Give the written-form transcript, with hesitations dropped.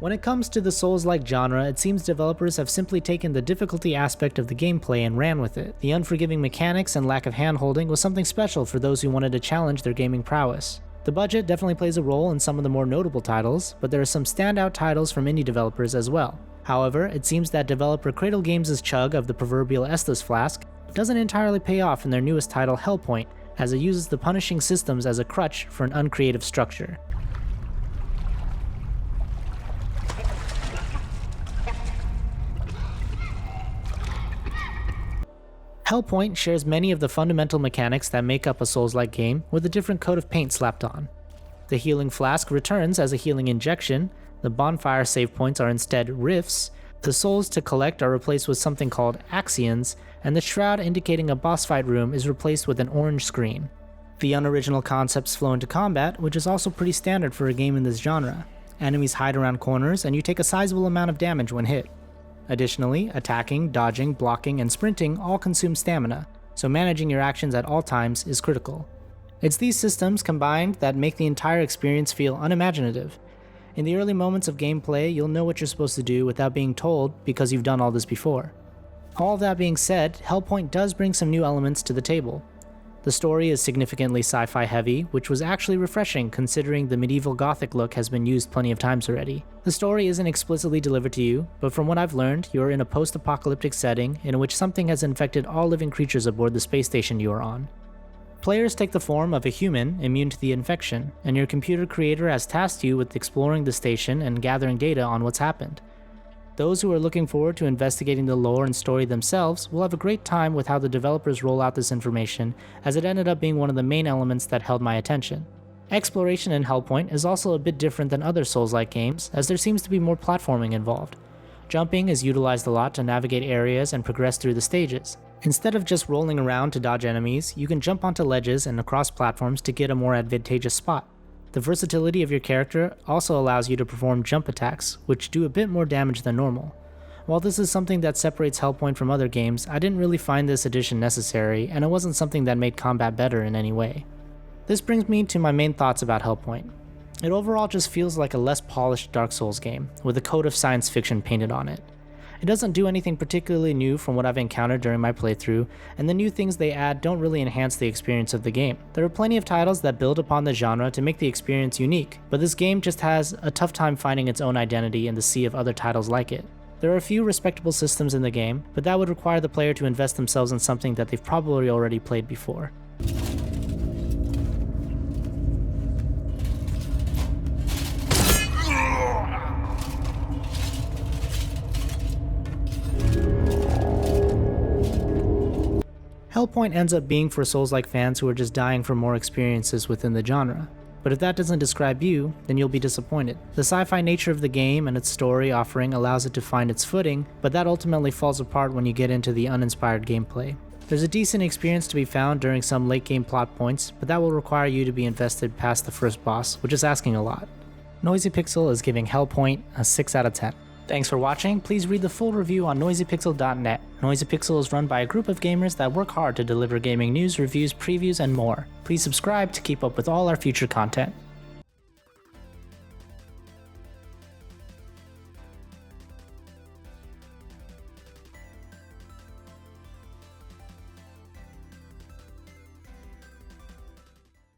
When it comes to the Souls-like genre, it seems developers have simply taken the difficulty aspect of the gameplay and ran with it. The unforgiving mechanics and lack of hand-holding was something special for those who wanted to challenge their gaming prowess. The budget definitely plays a role in some of the more notable titles, but there are some standout titles from indie developers as well. However, it seems that developer Cradle Games' chug of the proverbial Estus flask doesn't entirely pay off in their newest title, Hellpoint, as it uses the punishing systems as a crutch for an uncreative structure. Hellpoint shares many of the fundamental mechanics that make up a Souls-like game with a different coat of paint slapped on. The healing flask returns as a healing injection, the bonfire save points are instead rifts, the souls to collect are replaced with something called axions, and the shroud indicating a boss fight room is replaced with an orange screen. The unoriginal concepts flow into combat, which is also pretty standard for a game in this genre. Enemies hide around corners and you take a sizable amount of damage when hit. Additionally, attacking, dodging, blocking, and sprinting all consume stamina, so managing your actions at all times is critical. It's these systems combined that make the entire experience feel unimaginative. In the early moments of gameplay, you'll know what you're supposed to do without being told because you've done all this before. All that being said, Hellpoint does bring some new elements to the table. The story is significantly sci-fi heavy, which was actually refreshing considering the medieval gothic look has been used plenty of times already. The story isn't explicitly delivered to you, but from what I've learned, you're in a post-apocalyptic setting in which something has infected all living creatures aboard the space station you are on. Players take the form of a human immune to the infection, and your computer creator has tasked you with exploring the station and gathering data on what's happened. Those who are looking forward to investigating the lore and story themselves will have a great time with how the developers roll out this information, as it ended up being one of the main elements that held my attention. Exploration in Hellpoint is also a bit different than other Souls-like games, as there seems to be more platforming involved. Jumping is utilized a lot to navigate areas and progress through the stages. Instead of just rolling around to dodge enemies, you can jump onto ledges and across platforms to get a more advantageous spot. The versatility of your character also allows you to perform jump attacks, which do a bit more damage than normal. While this is something that separates Hellpoint from other games, I didn't really find this addition necessary, and it wasn't something that made combat better in any way. This brings me to my main thoughts about Hellpoint. It overall just feels like a less polished Dark Souls game, with a coat of science fiction painted on it. It doesn't do anything particularly new from what I've encountered during my playthrough, and the new things they add don't really enhance the experience of the game. There are plenty of titles that build upon the genre to make the experience unique, but this game just has a tough time finding its own identity in the sea of other titles like it. There are a few respectable systems in the game, but that would require the player to invest themselves in something that they've probably already played before. Hellpoint ends up being for Souls-like fans who are just dying for more experiences within the genre. But if that doesn't describe you, then you'll be disappointed. The sci-fi nature of the game and its story offering allows it to find its footing, but that ultimately falls apart when you get into the uninspired gameplay. There's a decent experience to be found during some late game plot points, but that will require you to be invested past the first boss, which is asking a lot. Noisy Pixel is giving Hellpoint a 6 out of 10. Thanks for watching. Please read the full review on noisypixel.net. Noisy Pixel is run by a group of gamers that work hard to deliver gaming news, reviews, previews, and more. Please subscribe to keep up with all our future content.